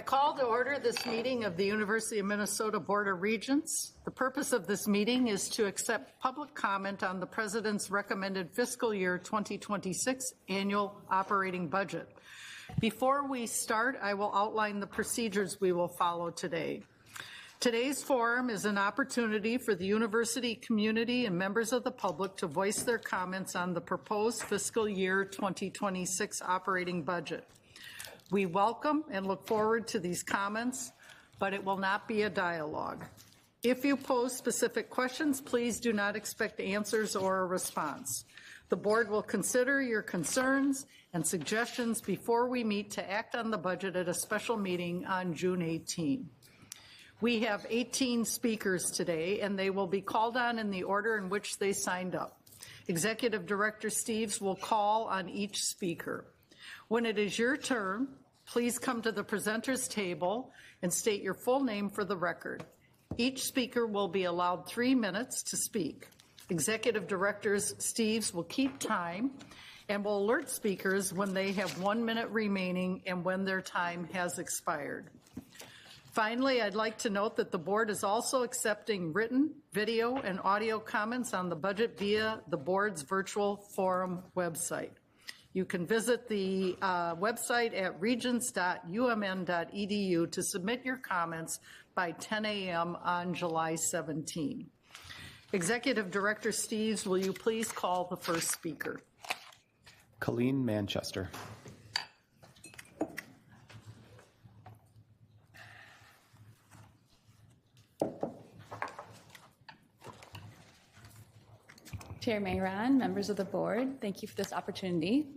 call to order this meeting of the University of Minnesota Board of Regents. The purpose of this meeting is to accept public comment on the President's recommended fiscal year 2026 annual operating budget. Before we start, I will outline the procedures we will follow today. Today's forum is an opportunity for the university community and members of the public to voice their comments on the proposed fiscal year 2026 operating budget. We welcome and look forward to these comments, but it will not be a dialogue. If you pose specific questions, please do not expect answers or a response. The board will consider your concerns and suggestions before we meet to act on the budget at a special meeting on June 18. We have 18 speakers today, and they will be called on in the order in which they signed up. Executive Director Steves will call on each speaker. When it is your turn, please come to the presenter's table and state your full name for the record. Each speaker will be allowed 3 minutes to speak. Executive Directors Steves will keep time and will alert speakers when they have 1 minute remaining and when their time has expired. Finally, I'd like to note that the board is also accepting written, video, and audio comments on the budget via the board's virtual forum website. You can visit the website at regents.umn.edu to submit your comments by 10 a.m. on July 17. Executive Director Steves, will you please call the first speaker? Colleen Manchester. Chair Merron, members of the board, thank you for this opportunity.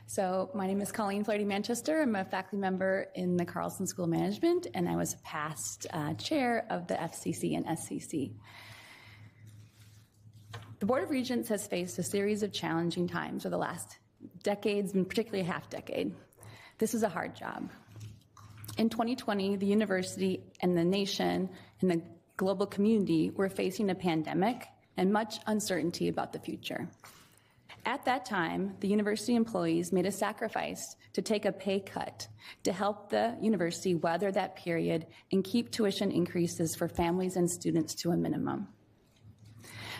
So my name is Colleen Manchester. I'm a faculty member in the Carlson School of Management, and I was past chair of the FCC and SCC. The Board of Regents has faced a series of challenging times over the last decades, and particularly a half decade. This is a hard job. In 2020, the university and the nation and the global community were facing a pandemic and much uncertainty about the future. At that time, the university employees made a sacrifice to take a pay cut to help the university weather that period and keep tuition increases for families and students to a minimum.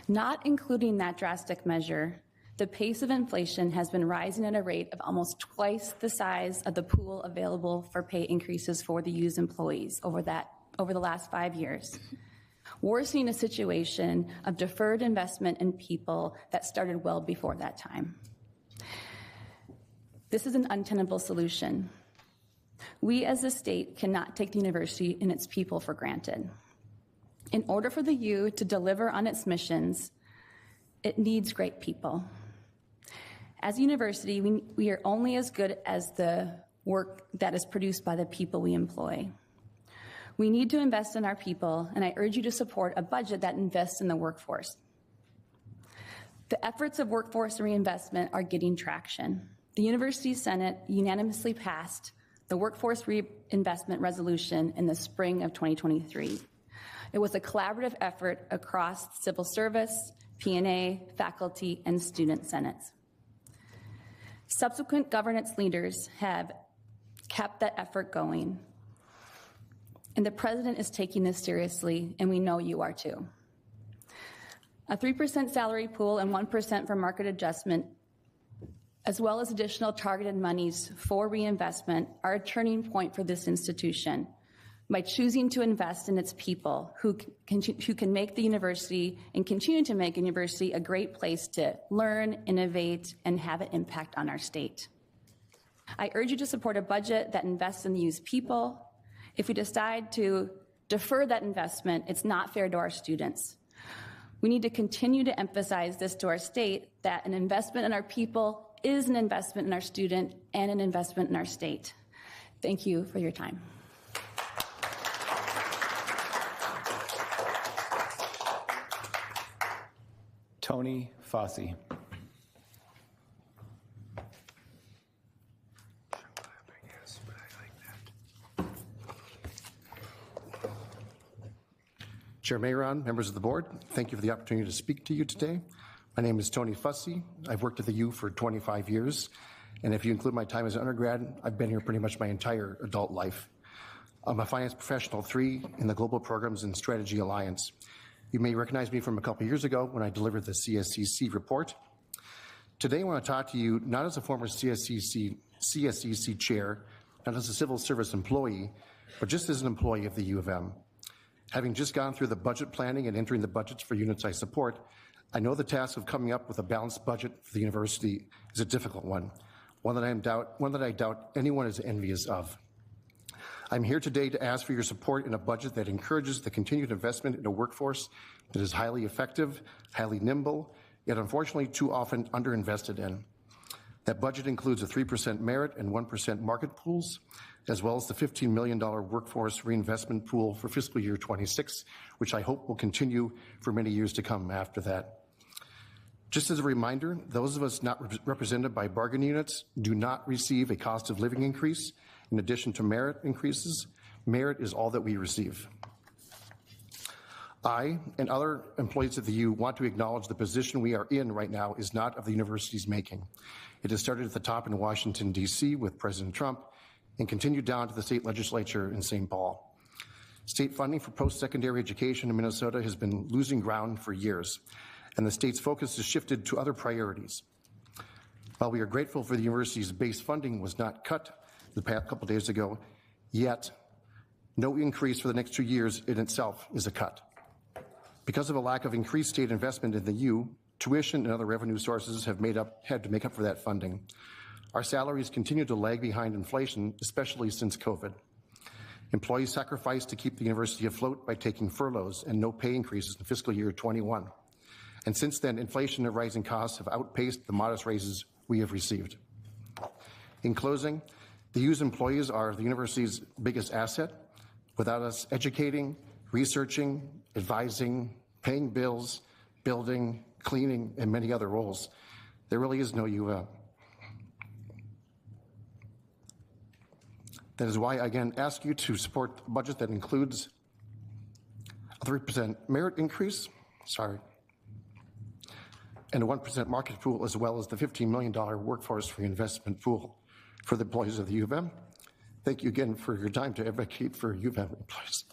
Not including that drastic measure, the pace of inflation has been rising at a rate of almost twice the size of the pool available for pay increases for the U's employees over the last 5 years. Worsening a situation of deferred investment in people that started well before that time. This is an untenable solution. We as a state cannot take the university and its people for granted. In order for the U to deliver on its missions, it needs great people. As a university, we are only as good as the work that is produced by the people we employ. We need to invest in our people, and I urge you to support a budget that invests in the workforce. The efforts of workforce reinvestment are getting traction. The University Senate unanimously passed the Workforce Reinvestment Resolution in the spring of 2023. It was a collaborative effort across civil service, P&A, faculty, and student senates. Subsequent governance leaders have kept that effort going. And the president is taking this seriously, and we know you are too. A 3% salary pool and 1% for market adjustment, as well as additional targeted monies for reinvestment, are a turning point for this institution by choosing to invest in its people who can make the university and continue to make the university a great place to learn, innovate, and have an impact on our state. I urge you to support a budget that invests in the U's people. If we decide to defer that investment, it's not fair to our students. We need to continue to emphasize this to our state, that an investment in our people is an investment in our student and an investment in our state. Thank you for your time. Tony Fussy. Chair Merron, members of the board, thank you for the opportunity to speak to you today. My name is Tony Fussy. I've worked at the U for 25 years, and if you include my time as an undergrad, I've been here pretty much my entire adult life. I'm a finance professional 3 in the Global Programs and Strategy Alliance. You may recognize me from a couple years ago when I delivered the CSCC report. Today I want to talk to you not as a former CSCC chair, not as a civil service employee, but just as an employee of the U of M. Having just gone through the budget planning and entering the budgets for units I support, I know the task of coming up with a balanced budget for the university is a difficult one that I doubt anyone is envious of. I'm here today to ask for your support in a budget that encourages the continued investment in a workforce that is highly effective, highly nimble, yet unfortunately too often underinvested in. That budget includes a 3% merit and 1% market pools, as well as the $15 million workforce reinvestment pool for fiscal year 26, which I hope will continue for many years to come after that. Just as a reminder, those of us not represented by bargain units do not receive a cost of living increase in addition to merit increases. Merit is all that we receive. I and other employees of the U want to acknowledge the position we are in right now is not of the university's making. It has started at the top in Washington, D.C. with President Trump and continued down to the state legislature in St. Paul. State funding for post-secondary education in Minnesota has been losing ground for years, and the state's focus has shifted to other priorities. While we are grateful for the university's base funding was not cut the past couple days ago, yet no increase for the next 2 years in itself is a cut. Because of a lack of increased state investment in the U, tuition and other revenue sources have had to make up for that funding. Our salaries continue to lag behind inflation, especially since COVID. Employees sacrificed to keep the university afloat by taking furloughs and no pay increases in fiscal year 21. And since then, inflation and rising costs have outpaced the modest raises we have received. In closing, the U's employees are the university's biggest asset. Without us educating, researching, advising, paying bills, building, cleaning, and many other roles, there really is no U of M. That is why I again ask you to support a budget that includes a 3% merit increase, and a 1% market pool, as well as the $15 million workforce reinvestment pool for the employees of the U of M. Thank you again for your time to advocate for U of M employees.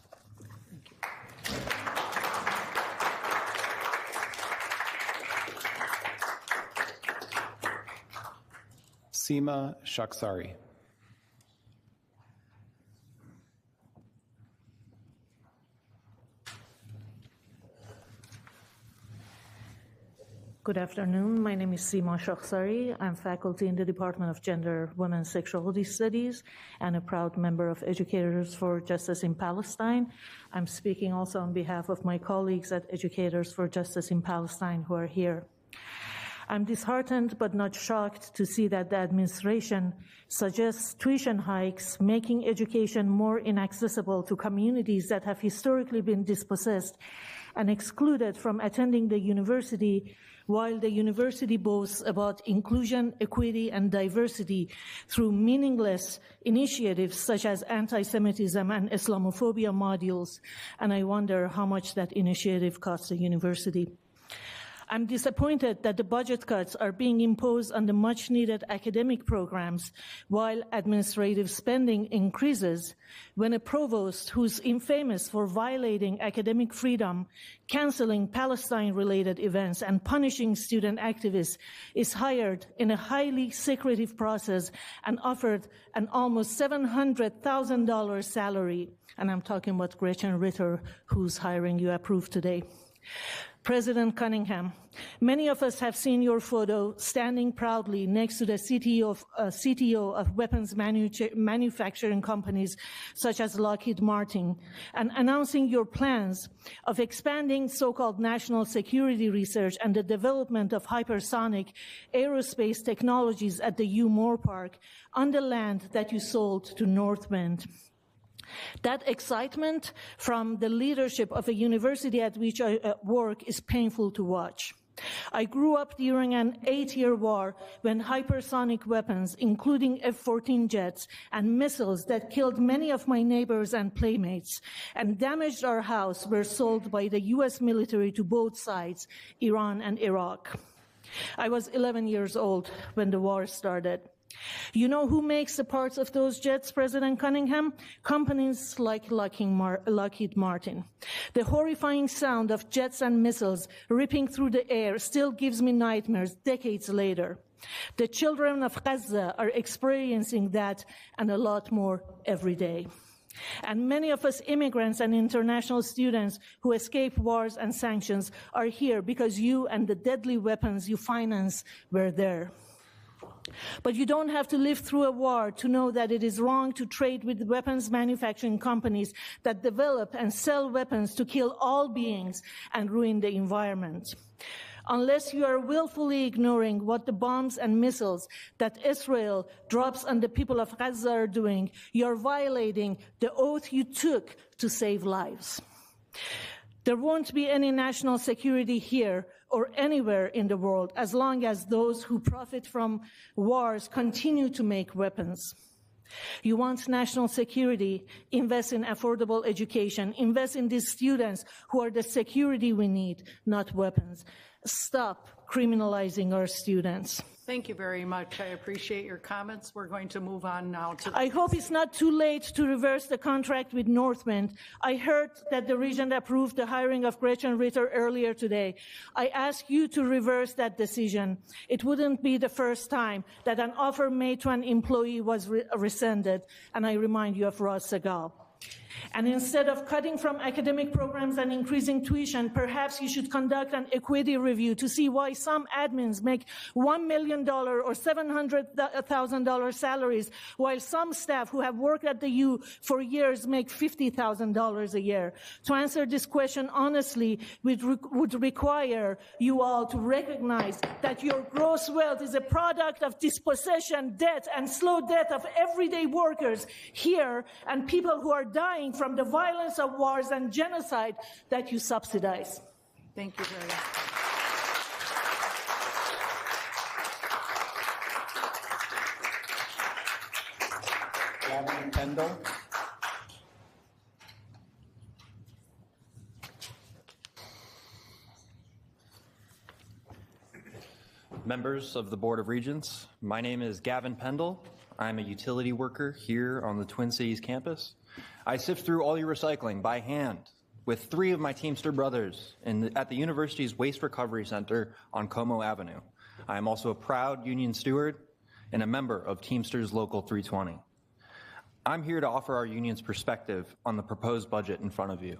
Seema Shaksari. Good afternoon. My name is Seema Shaksari. I'm faculty in the Department of Gender, Women's Sexuality Studies and a proud member of Educators for Justice in Palestine. I'm speaking also on behalf of my colleagues at Educators for Justice in Palestine who are here. I'm disheartened but not shocked to see that the administration suggests tuition hikes, making education more inaccessible to communities that have historically been dispossessed and excluded from attending the university, while the university boasts about inclusion, equity, and diversity through meaningless initiatives such as anti-Semitism and Islamophobia modules. And I wonder how much that initiative costs the university. I'm disappointed that the budget cuts are being imposed on the much-needed academic programs while administrative spending increases, when a provost who's infamous for violating academic freedom, canceling Palestine-related events, and punishing student activists is hired in a highly secretive process and offered an almost $700,000 salary. And I'm talking about Gretchen Ritter, whose hiring you approved today. President Cunningham, many of us have seen your photo standing proudly next to the CTO of weapons manufacturing companies such as Lockheed Martin, and announcing your plans of expanding so-called national security research and the development of hypersonic aerospace technologies at the U Moore Park on the land that you sold to North Bend. That excitement from the leadership of a university at which I work is painful to watch. I grew up during an 8-year war when hypersonic weapons, including F-14 jets and missiles that killed many of my neighbors and playmates and damaged our house, were sold by the U.S. military to both sides, Iran and Iraq. I was 11 years old when the war started. You know who makes the parts of those jets, President Cunningham? Companies like Lockheed Martin. The horrifying sound of jets and missiles ripping through the air still gives me nightmares decades later. The children of Gaza are experiencing that and a lot more every day. And many of us immigrants and international students who escape wars and sanctions are here because you and the deadly weapons you finance were there. But you don't have to live through a war to know that it is wrong to trade with weapons manufacturing companies that develop and sell weapons to kill all beings and ruin the environment. Unless you are willfully ignoring what the bombs and missiles that Israel drops on the people of Gaza are doing, you're violating the oath you took to save lives. There won't be any national security here or anywhere in the world as long as those who profit from wars continue to make weapons. You want national security, invest in affordable education, invest in these students who are the security we need, not weapons. Stop criminalizing our students. Thank you very much. I appreciate your comments. We're going to move on now to... I hope it's not too late to reverse the contract with Northwind. I heard that the region approved the hiring of Gretchen Ritter earlier today. I ask you to reverse that decision. It wouldn't be the first time that an offer made to an employee was rescinded, and I remind you of Rosanado. And instead of cutting from academic programs and increasing tuition, perhaps you should conduct an equity review to see why some admins make $1 million or $700,000 salaries, while some staff who have worked at the U for years make $50,000 a year. To answer this question honestly would require you all to recognize that your gross wealth is a product of dispossession, debt, and slow death of everyday workers here and people who are dying from the violence of wars and genocide that you subsidize. Thank you very much. Gavin Pendle. Members of the Board of Regents, my name is Gavin Pendle. I'm a utility worker here on the Twin Cities campus. I sift through all your recycling by hand with 3 of my Teamster brothers at the university's Waste Recovery Center on Como Avenue. I am also a proud union steward and a member of Teamsters Local 320. I'm here to offer our union's perspective on the proposed budget in front of you.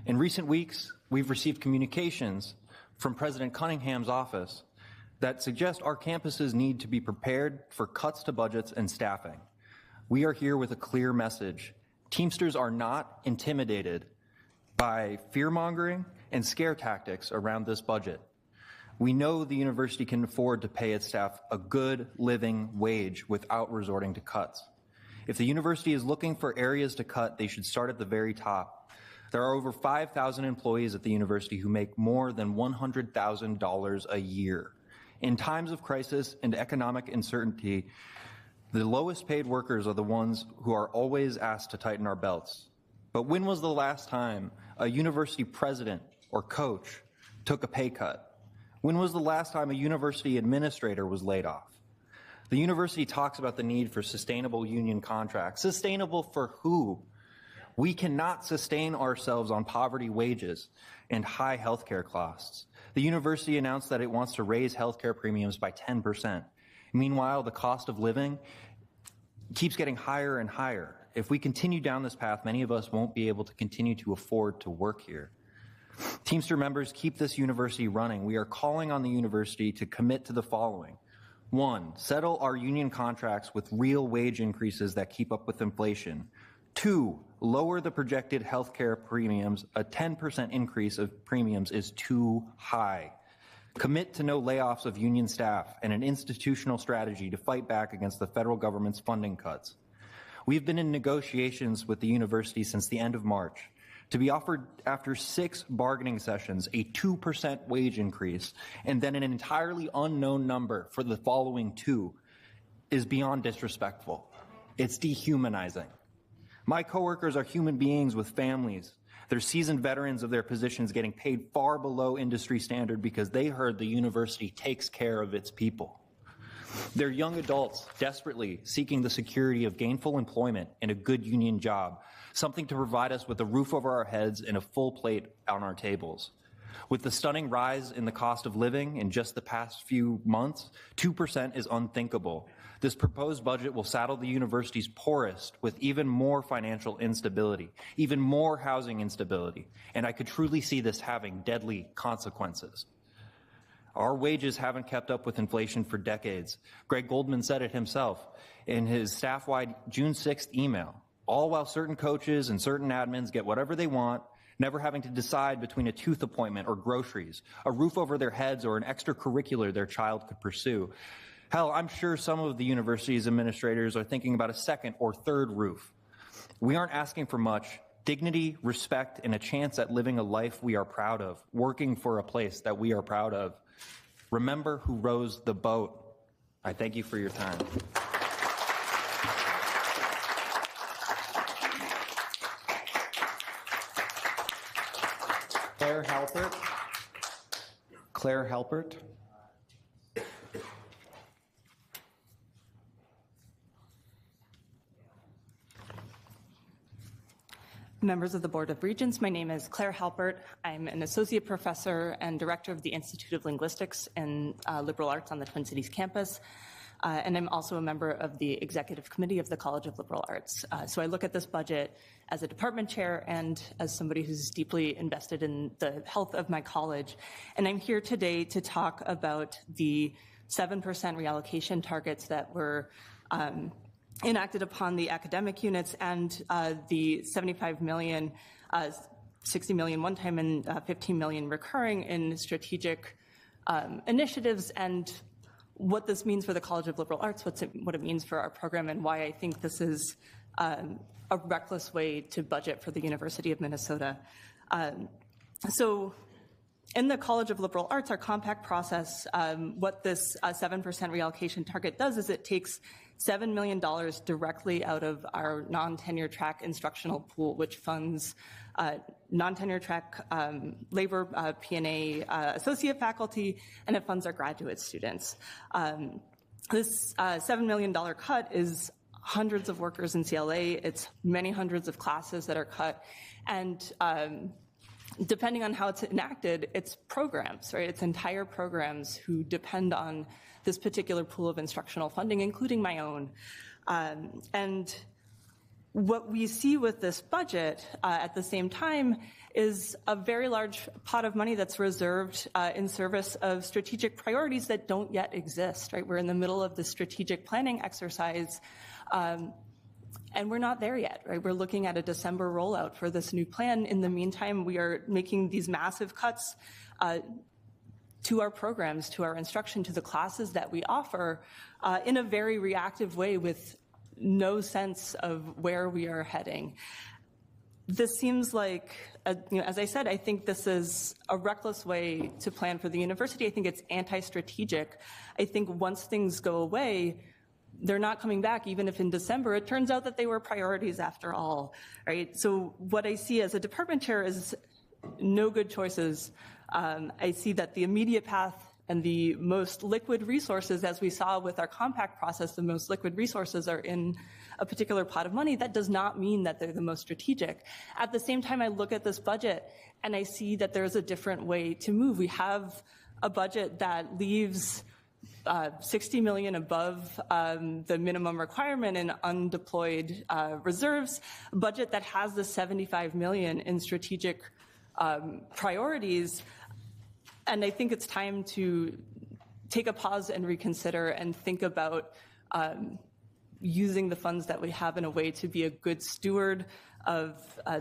In recent weeks, we've received communications from President Cunningham's office that suggest our campuses need to be prepared for cuts to budgets and staffing. We are here with a clear message. Teamsters are not intimidated by fear-mongering and scare tactics around this budget. We know the university can afford to pay its staff a good living wage without resorting to cuts. If the university is looking for areas to cut, they should start at the very top. There are over 5,000 employees at the university who make more than $100,000 a year. In times of crisis and economic uncertainty, the lowest paid workers are the ones who are always asked to tighten our belts. But when was the last time a university president or coach took a pay cut? When was the last time a university administrator was laid off? The university talks about the need for sustainable union contracts. Sustainable for who? We cannot sustain ourselves on poverty wages and high healthcare costs. The university announced that it wants to raise healthcare premiums by 10%. Meanwhile, the cost of living keeps getting higher and higher. If we continue down this path, many of us won't be able to continue to afford to work here. Teamster members, keep this university running. We are calling on the university to commit to the following. 1, settle our union contracts with real wage increases that keep up with inflation. 2, lower the projected healthcare premiums. A 10% increase of premiums is too high. Commit to no layoffs of union staff and an institutional strategy to fight back against the federal government's funding cuts. We've been in negotiations with the university since the end of March to be offered, after 6 bargaining sessions, a 2% wage increase, and then an entirely unknown number for the following 2 is beyond disrespectful. It's dehumanizing. My coworkers are human beings with families. They're seasoned veterans of their positions getting paid far below industry standard because they heard the university takes care of its people. They're young adults desperately seeking the security of gainful employment and a good union job, something to provide us with a roof over our heads and a full plate on our tables. With the stunning rise in the cost of living in just the past few months, 2% is unthinkable. This proposed budget will saddle the university's poorest with even more financial instability, even more housing instability, and I could truly see this having deadly consequences. Our wages haven't kept up with inflation for decades. Greg Goldman said it himself in his staff-wide June 6th email, all while certain coaches and certain admins get whatever they want, never having to decide between a tooth appointment or groceries, a roof over their heads, or an extracurricular their child could pursue. Hell, I'm sure some of the university's administrators are thinking about a second or third roof. We aren't asking for much. Dignity, respect, and a chance at living a life we are proud of, working for a place that we are proud of. Remember who rows the boat. I thank you for your time. Claire Halpert. Members of the Board of Regents, my name is Claire Halpert. I'm an associate professor and director of the Institute of Linguistics and Liberal Arts on the Twin Cities campus. And I'm also a member of the executive committee of the College of Liberal Arts. So I look at this budget as a department chair and as somebody who's deeply invested in the health of my college. And I'm here today to talk about the 7% reallocation targets that were enacted upon the academic units and the 75 million, 60 million one-time and 15 million recurring in strategic initiatives, and what this means for the College of Liberal Arts, what it means for our program, and why I think this is a reckless way to budget for the University of Minnesota. So in the College of Liberal Arts, our compact process, what this 7% reallocation target does is it takes $7 million directly out of our non-tenure track instructional pool, which funds non-tenure track labor, P&A associate faculty, and it funds our graduate students. This $7 million cut is hundreds of workers in CLA. It's many hundreds of classes that are cut. And depending on how it's enacted, it's programs, right? It's entire programs who depend on this particular pool of instructional funding, including my own. And what we see with this budget at the same time is a very large pot of money that's reserved in service of strategic priorities that don't yet exist, right? We're in the middle of the strategic planning exercise, and we're not there yet, right? We're looking at a December rollout for this new plan. In the meantime, we are making these massive cuts to our programs, to our instruction, to the classes that we offer in a very reactive way with no sense of where we are heading. This seems like, as I said, I think this is a reckless way to plan for the university. I think it's anti-strategic. I think once things go away, they're not coming back, even if in December it turns out that they were priorities after all, right? So what I see as a department chair is no good choices. I see that the immediate path and the most liquid resources, as we saw with our compact process, the most liquid resources are in a particular pot of money. That does not mean that they're the most strategic. At the same time, I look at this budget and I see that there's a different way to move. We have a budget that leaves 60 million above the minimum requirement in undeployed reserves, a budget that has the 75 million in strategic priorities. And I think it's time to take a pause and reconsider and think about using the funds that we have in a way to be a good steward of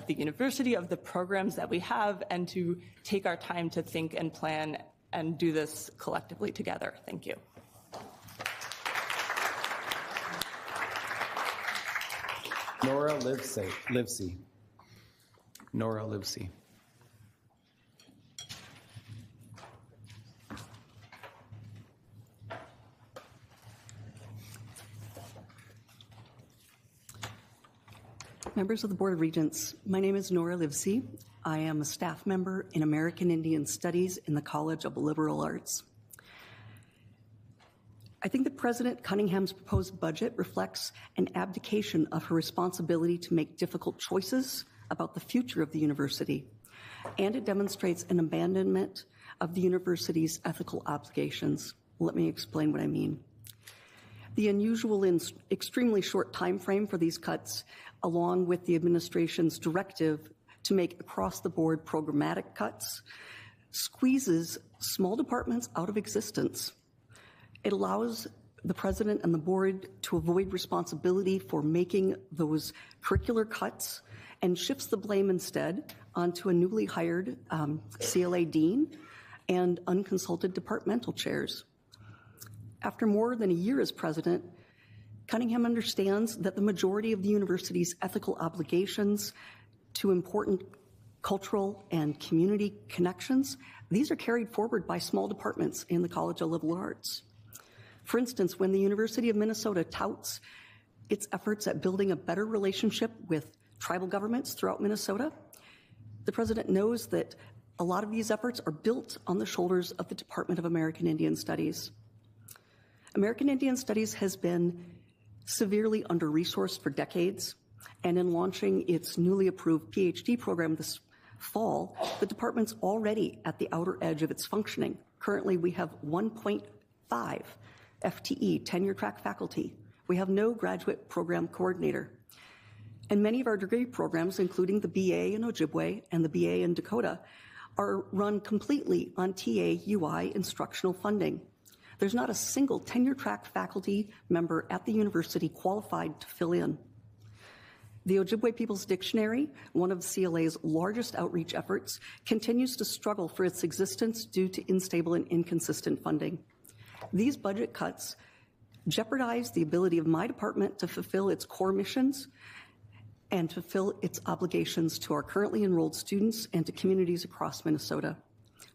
the university, of the programs that we have, and to take our time to think and plan and do this collectively together. Thank you. Nora Livy. Nora Livy. Members of the Board of Regents, my name is Nora Livy. I am a staff member in American Indian Studies in the College of Liberal Arts. I think that President Cunningham's proposed budget reflects an abdication of her responsibility to make difficult choices about the future of the university, and it demonstrates an abandonment of the university's ethical obligations. Let me explain what I mean. The unusual and extremely short time frame for these cuts, along with the administration's directive to make across-the-board programmatic cuts, squeezes small departments out of existence. It allows the president and the board to avoid responsibility for making those curricular cuts and shifts the blame instead onto a newly hired CLA dean and unconsulted departmental chairs. After more than a year as president, Cunningham understands that the majority of the university's ethical obligations to important cultural and community connections, these are carried forward by small departments in the College of Liberal Arts. For instance, when the University of Minnesota touts its efforts at building a better relationship with tribal governments throughout Minnesota, the president knows that a lot of these efforts are built on the shoulders of the Department of American Indian Studies. American Indian Studies has been severely under-resourced for decades, and in launching its newly approved PhD program this fall, the department's already at the outer edge of its functioning. Currently, we have 1.5 FTE, tenure-track faculty. We have no graduate program coordinator. And many of our degree programs, including the BA in Ojibwe and the BA in Dakota, are run completely on TA-UI instructional funding. There's not a single tenure-track faculty member at the university qualified to fill in. The Ojibwe People's Dictionary, one of CLA's largest outreach efforts, continues to struggle for its existence due to unstable and inconsistent funding. These budget cuts jeopardize the ability of my department to fulfill its core missions and fulfill its obligations to our currently enrolled students and to communities across Minnesota.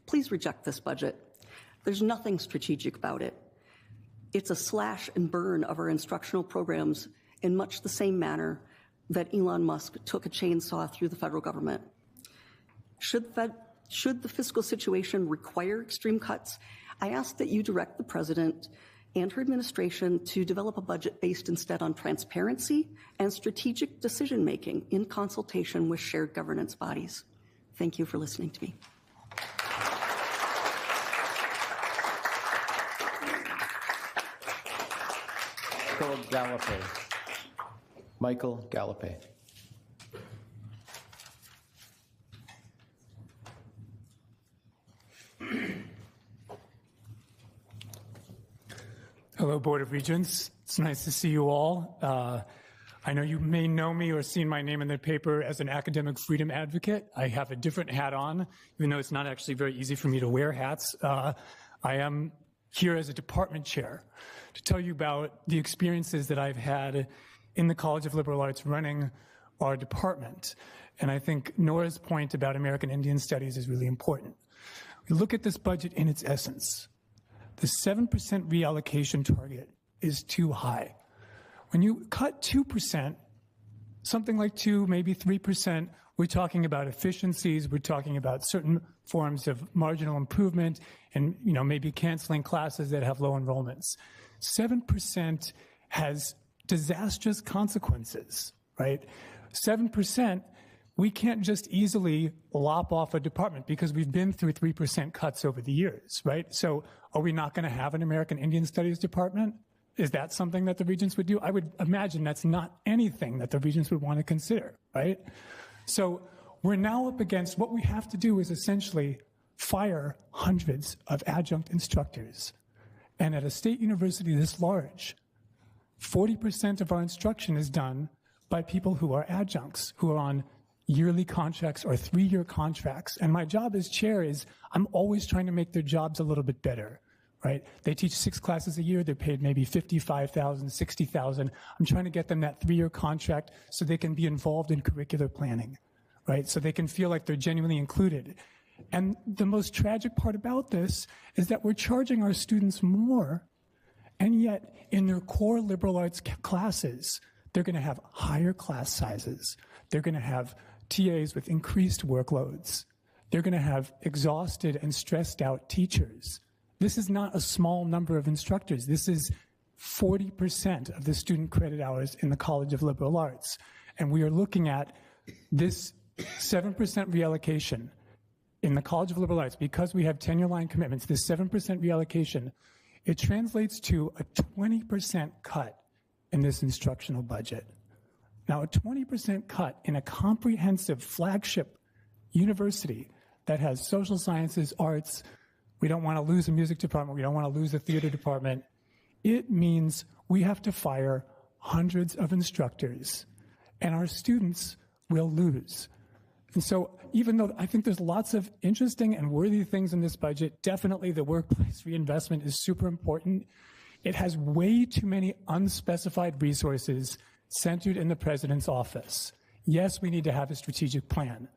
Please reject this budget. There's nothing strategic about it. It's a slash and burn of our instructional programs in much the same manner that Elon Musk took a chainsaw through the federal government. Should the fiscal situation require extreme cuts, I ask that you direct the president and her administration to develop a budget based instead on transparency and strategic decision-making in consultation with shared governance bodies. Thank you for listening to me. Michael Gallup. Hello, Board of Regents. It's nice to see you all. I know you may know me or seen my name in the paper as an academic freedom advocate. I have a different hat on, even though it's not actually very easy for me to wear hats. I am here as a department chair to tell you about the experiences that I've had in the College of Liberal Arts running our department. And I think Nora's point about American Indian Studies is really important. We look at this budget in its essence. The 7% reallocation target is too high. When you cut 2%, something like 2, maybe 3%, we're talking about efficiencies, we're talking about certain forms of marginal improvement, and maybe canceling classes that have low enrollments. 7% has disastrous consequences, right? 7%, we can't just easily lop off a department because we've been through 3% cuts over the years, right? So are we not going to have an American Indian Studies department? Is that something that the Regents would do? I would imagine that's not anything that the Regents would want to consider, right? So we're now up against what we have to do is essentially fire hundreds of adjunct instructors. And at a state university this large, 40% of our instruction is done by people who are adjuncts, who are on yearly contracts or 3-year contracts. And my job as chair is I'm always trying to make their jobs a little bit better, right? They teach 6 classes a year. They're paid maybe $55,000, $60,000. I'm trying to get them that 3-year contract so they can be involved in curricular planning, right? So they can feel like they're genuinely included. And the most tragic part about this is that we're charging our students more, and yet in their core liberal arts classes, they're going to have higher class sizes. They're going to have TAs with increased workloads. They're going to have exhausted and stressed out teachers. This is not a small number of instructors. This is 40% of the student credit hours in the College of Liberal Arts. And we are looking at this 7% reallocation in the College of Liberal Arts, because we have tenure line commitments, this 7% reallocation, it translates to a 20% cut in this instructional budget. Now, a 20% cut in a comprehensive flagship university that has social sciences, arts, we don't want to lose a music department, we don't want to lose a theater department, it means we have to fire hundreds of instructors, and our students will lose. And so even though I think there's lots of interesting and worthy things in this budget, definitely the workplace reinvestment is super important. It has way too many unspecified resources centered in the president's office. Yes, we need to have a strategic plan,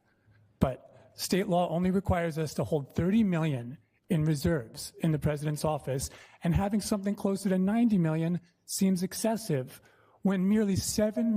but state law only requires us to hold $30 million in reserves in the president's office, and having something closer to $90 million seems excessive when merely $7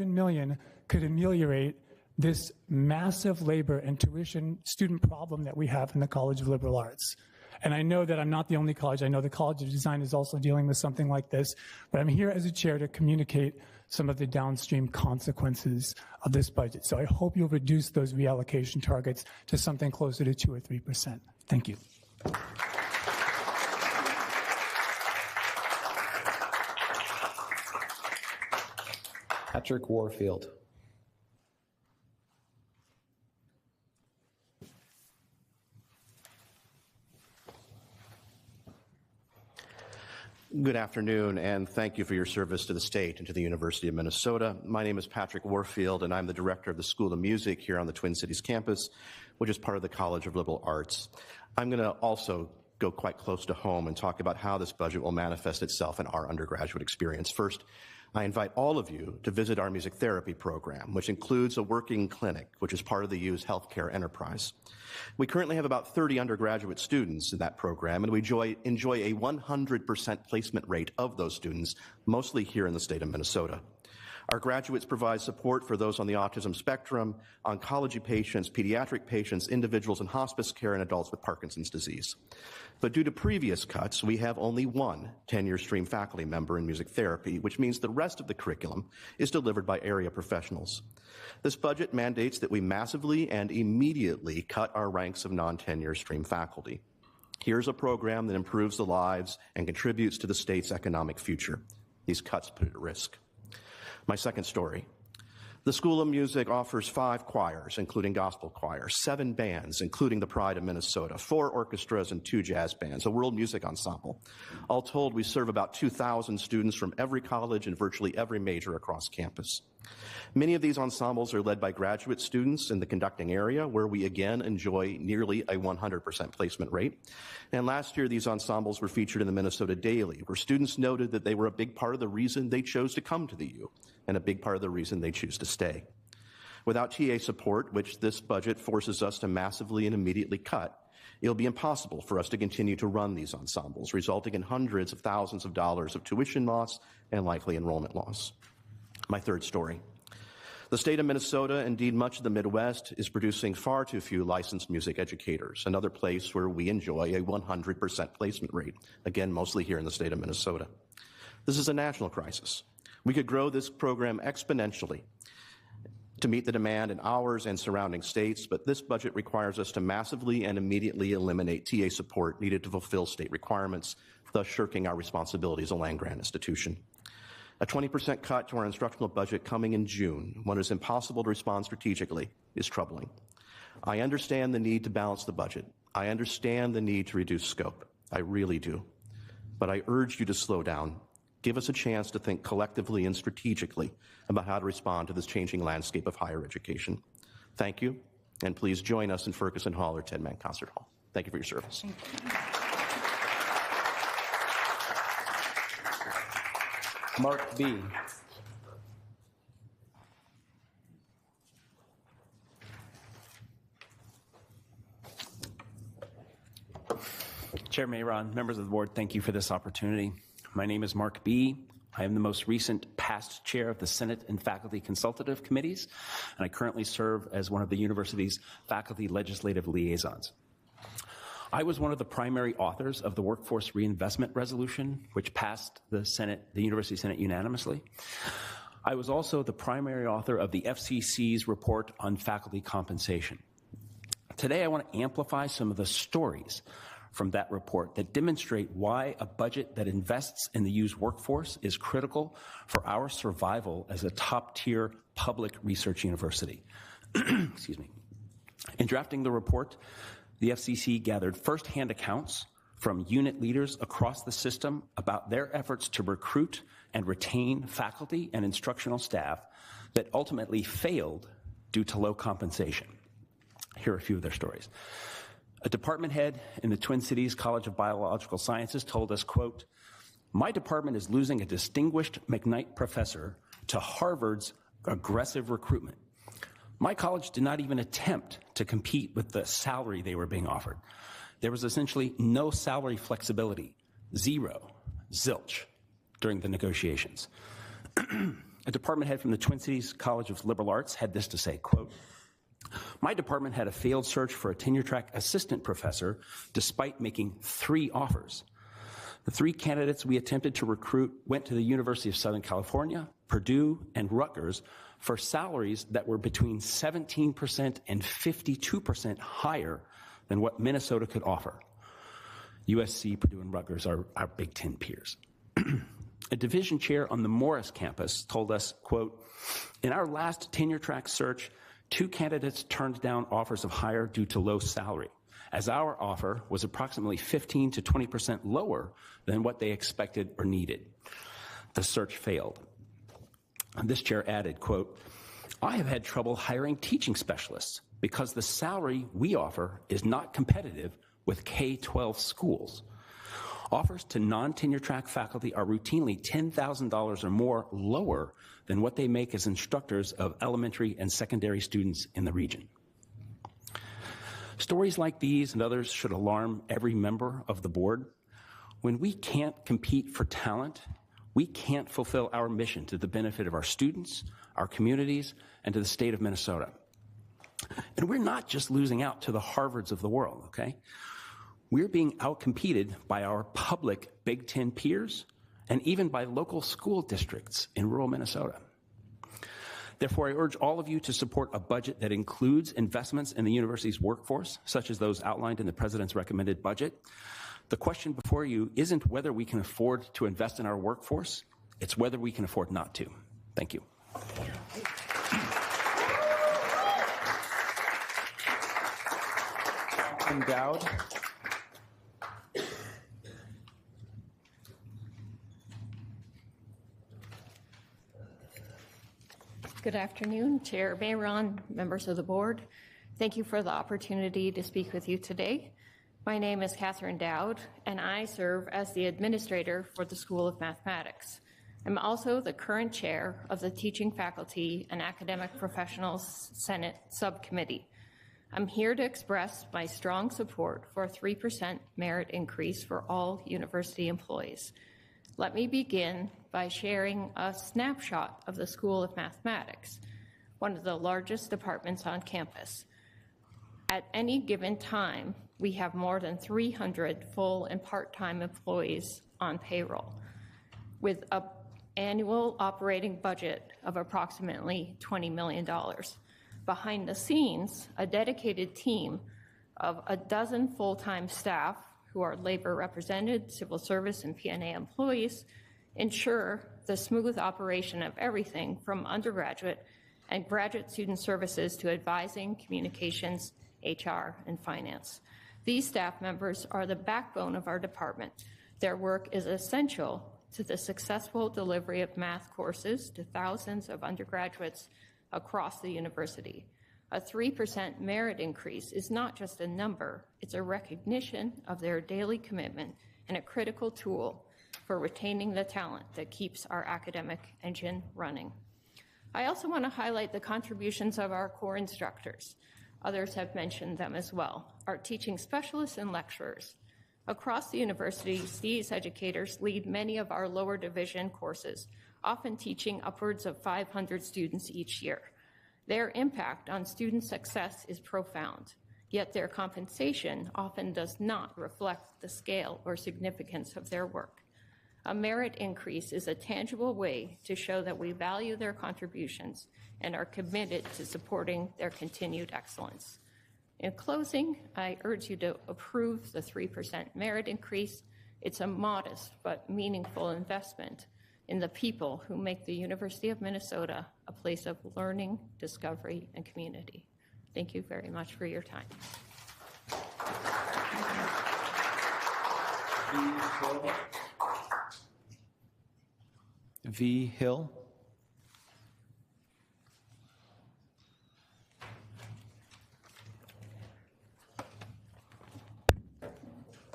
million could ameliorate this massive labor and tuition student problem that we have in the College of Liberal Arts. And I know that I'm not the only college. I know the College of Design is also dealing with something like this, but I'm here as a chair to communicate some of the downstream consequences of this budget. So I hope you'll reduce those reallocation targets to something closer to 2 or 3%. Thank you. Patrick Warfield. Good afternoon, and thank you for your service to the state and to the University of Minnesota. My name is Patrick Warfield, and I'm the director of the School of Music here on the Twin Cities campus, which is part of the College of Liberal Arts. I'm going to also go quite close to home and talk about how this budget will manifest itself in our undergraduate experience. First, I invite all of you to visit our music therapy program, which includes a working clinic, which is part of the U's healthcare enterprise. We currently have about 30 undergraduate students in that program, and we enjoy a 100% placement rate of those students, mostly here in the state of Minnesota. Our graduates provide support for those on the autism spectrum, oncology patients, pediatric patients, individuals in hospice care, and adults with Parkinson's disease. But due to previous cuts, we have only one tenure stream faculty member in music therapy, which means the rest of the curriculum is delivered by area professionals. This budget mandates that we massively and immediately cut our ranks of non-tenure stream faculty. Here's a program that improves the lives and contributes to the state's economic future. These cuts put it at risk. My second story. The School of Music offers 5 choirs, including gospel choir, 7 bands, including the Pride of Minnesota, 4 orchestras and 2 jazz bands, a world music ensemble. All told, we serve about 2,000 students from every college and virtually every major across campus. Many of these ensembles are led by graduate students in the conducting area, where we again enjoy nearly a 100% placement rate. And last year, these ensembles were featured in the Minnesota Daily, where students noted that they were a big part of the reason they chose to come to the U, and a big part of the reason they choose to stay. Without TA support, which this budget forces us to massively and immediately cut, it'll be impossible for us to continue to run these ensembles, resulting in hundreds of thousands of dollars of tuition loss and likely enrollment loss. My third story. The state of Minnesota, indeed much of the Midwest, is producing far too few licensed music educators, another place where we enjoy a 100% placement rate, again, mostly here in the state of Minnesota. This is a national crisis. We could grow this program exponentially to meet the demand in ours and surrounding states, but this budget requires us to massively and immediately eliminate TA support needed to fulfill state requirements, thus shirking our responsibility as a land-grant institution. A 20% cut to our instructional budget coming in June, when it's impossible to respond strategically, is troubling. I understand the need to balance the budget. I understand the need to reduce scope. I really do. But I urge you to slow down. Give us a chance to think collectively and strategically about how to respond to this changing landscape of higher education. Thank you, and please join us in Ferguson Hall or 10-man Concert Hall. Thank you for your service. Mark B. Chair Merron, members of the board, thank you for this opportunity. My name is Mark B. I am the most recent past chair of the Senate and Faculty Consultative Committees, and I currently serve as one of the university's faculty legislative liaisons. I was one of the primary authors of the Workforce Reinvestment Resolution, which passed the University Senate unanimously. I was also the primary author of the FCC's report on faculty compensation. Today, I want to amplify some of the stories from that report that demonstrate why a budget that invests in the U's workforce is critical for our survival as a top-tier public research university. Excuse me. In drafting the report, the FCC gathered firsthand accounts from unit leaders across the system about their efforts to recruit and retain faculty and instructional staff that ultimately failed due to low compensation. Here are a few of their stories. A department head in the Twin Cities College of Biological Sciences told us, quote, "My department is losing a distinguished McKnight professor to Harvard's aggressive recruitment. My college did not even attempt to compete with the salary they were being offered. There was essentially no salary flexibility, zero, zilch, during the negotiations." A department head from the Twin Cities College of Liberal Arts had this to say, quote, "My department had a failed search for a tenure-track assistant professor despite making 3 offers. The 3 candidates we attempted to recruit went to the University of Southern California, Purdue, and Rutgers for salaries that were between 17% and 52% higher than what Minnesota could offer. USC, Purdue, and Rutgers are our Big Ten peers." A division chair on the Morris campus told us, quote, "In our last tenure-track search, 2 candidates turned down offers of hire due to low salary, as our offer was approximately 15 to 20% lower than what they expected or needed. The search failed." And this chair added, quote, "I have had trouble hiring teaching specialists because the salary we offer is not competitive with K-12 schools. Offers to non-tenure track faculty are routinely $10,000 or more lower than what they make as instructors of elementary and secondary students in the region." Stories like these and others should alarm every member of the board. When we can't compete for talent, we can't fulfill our mission to the benefit of our students, our communities, and to the state of Minnesota. And we're not just losing out to the Harvards of the world, okay? We're being outcompeted by our public Big Ten peers and even by local school districts in rural Minnesota. Therefore, I urge all of you to support a budget that includes investments in the university's workforce, such as those outlined in the president's recommended budget. The question before you isn't whether we can afford to invest in our workforce, it's whether we can afford not to. Thank you. Endowed. Good afternoon, Chair Merron, members of the board. Thank you for the opportunity to speak with you today. My name is Katherine Dow, and I serve as the administrator for the School of Mathematics. I'm also the current chair of the Teaching Faculty and Academic Professionals Senate Subcommittee. I'm here to express my strong support for a 3% merit increase for all university employees. Let me begin by sharing a snapshot of the School of Mathematics, one of the largest departments on campus. At any given time, we have more than 300 full and part-time employees on payroll, with an annual operating budget of approximately $20 million. Behind the scenes, a dedicated team of a dozen full-time staff who are labor represented, civil service, and P&A employees ensure the smooth operation of everything from undergraduate and graduate student services to advising, communications, HR, and finance. These staff members are the backbone of our department. Their work is essential to the successful delivery of math courses to thousands of undergraduates across the university. A 3% merit increase is not just a number, it's a recognition of their daily commitment and a critical tool for retaining the talent that keeps our academic engine running. I also want to highlight the contributions of our core instructors. Others have mentioned them as well. Our teaching specialists and lecturers. Across the universities, these educators lead many of our lower division courses, often teaching upwards of 500 students each year. Their impact on student success is profound. yet their compensation often does not reflect the scale or significance of their work. A merit increase is a tangible way to show that we value their contributions and are committed to supporting their continued excellence. In closing, I urge you to approve the 3% merit increase. It's a modest but meaningful investment in the people who make the University of Minnesota a place of learning, discovery, and community. Thank you very much for your time. V. Hill.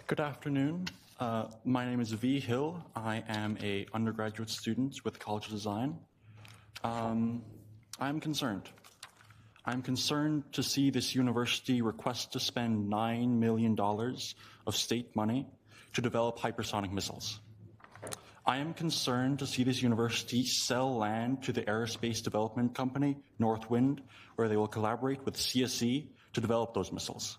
Good afternoon. My name is V. Hill. I am an undergraduate student with the College of Design. I'm concerned. I'm concerned to see this university request to spend $9 million of state money to develop hypersonic missiles. I am concerned to see this university sell land to the aerospace development company, Northwind, where they will collaborate with CSE to develop those missiles.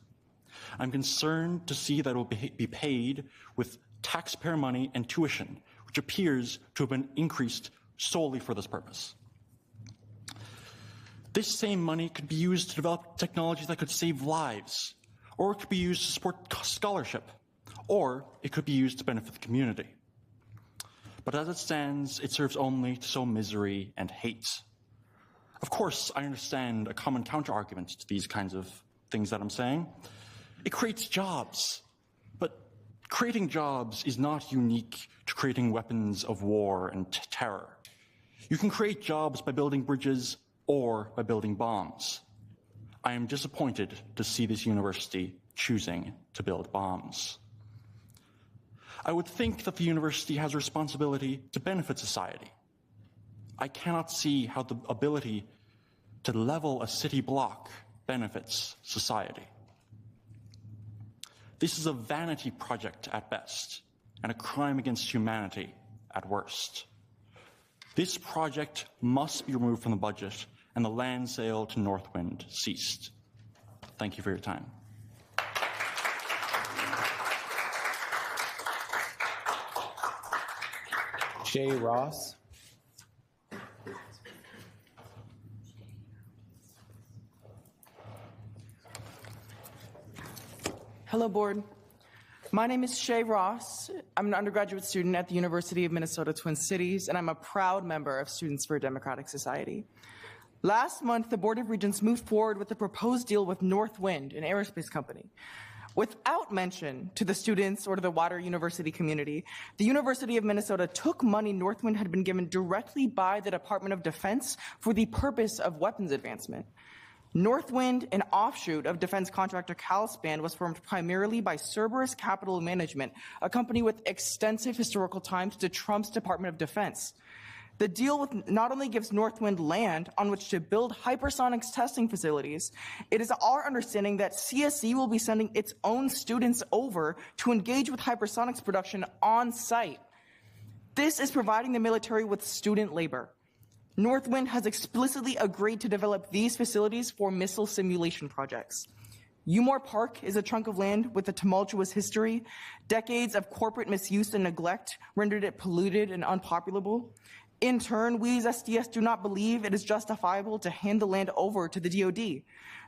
I'm concerned to see that it will be paid with taxpayer money and tuition, which appears to have been increased solely for this purpose. This same money could be used to develop technologies that could save lives, or it could be used to support scholarship, or it could be used to benefit the community. But as it stands, it serves only to sow misery and hate. Of course, I understand a common counter-argument to these kinds of things that I'm saying. It creates jobs, but creating jobs is not unique to creating weapons of war and terror. You can create jobs by building bridges or by building bombs. I am disappointed to see this university choosing to build bombs. I would think that the university has a responsibility to benefit society. I cannot see how the ability to level a city block benefits society. This is a vanity project at best, and a crime against humanity at worst. This project must be removed from the budget, and the land sale to Northwind ceased. Thank you for your time. Sheay Ross. Hello, board. My name is Sheay Ross. I'm an undergraduate student at the University of Minnesota Twin Cities, and I'm a proud member of Students for a Democratic Society. Last month, the Board of Regents moved forward with a proposed deal with Northwind, an aerospace company. Without mention to the students or to the wider university community, the University of Minnesota took money Northwind had been given directly by the Department of Defense for the purpose of weapons advancement. Northwind, an offshoot of defense contractor Calspan, was formed primarily by Cerberus Capital Management, a company with extensive historical ties to Trump's Department of Defense. The deal not only gives Northwind land on which to build hypersonics testing facilities, it is our understanding that CSE will be sending its own students over to engage with hypersonics production on site. This is providing the military with student labor. Northwind has explicitly agreed to develop these facilities for missile simulation projects. Umore Park is a chunk of land with a tumultuous history. Decades of corporate misuse and neglect rendered it polluted and unpopulable. In turn, we as SDS do not believe it is justifiable to hand the land over to the DoD.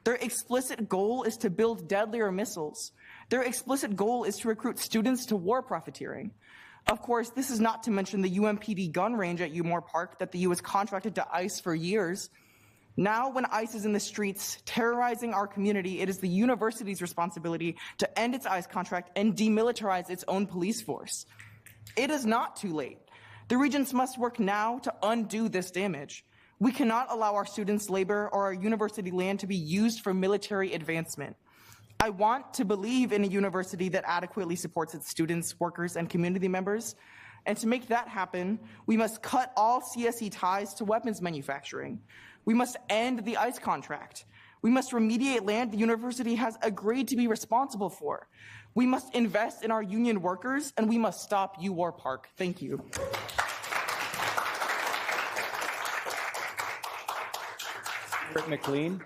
Their explicit goal is to build deadlier missiles. Their explicit goal is to recruit students to war profiteering. Of course, this is not to mention the UMPD gun range at Umore Park that the U.S. contracted to ICE for years. Now, when ICE is in the streets terrorizing our community, it is the university's responsibility to end its ICE contract and demilitarize its own police force. It is not too late. The Regents must work now to undo this damage. We cannot allow our students' labor or our university land to be used for military advancement. I want to believe in a university that adequately supports its students, workers, and community members. And to make that happen, we must cut all CSE ties to weapons manufacturing. We must end the ICE contract. We must remediate land the university has agreed to be responsible for. We must invest in our union workers, and we must stop Umore Park. Thank you. McLean.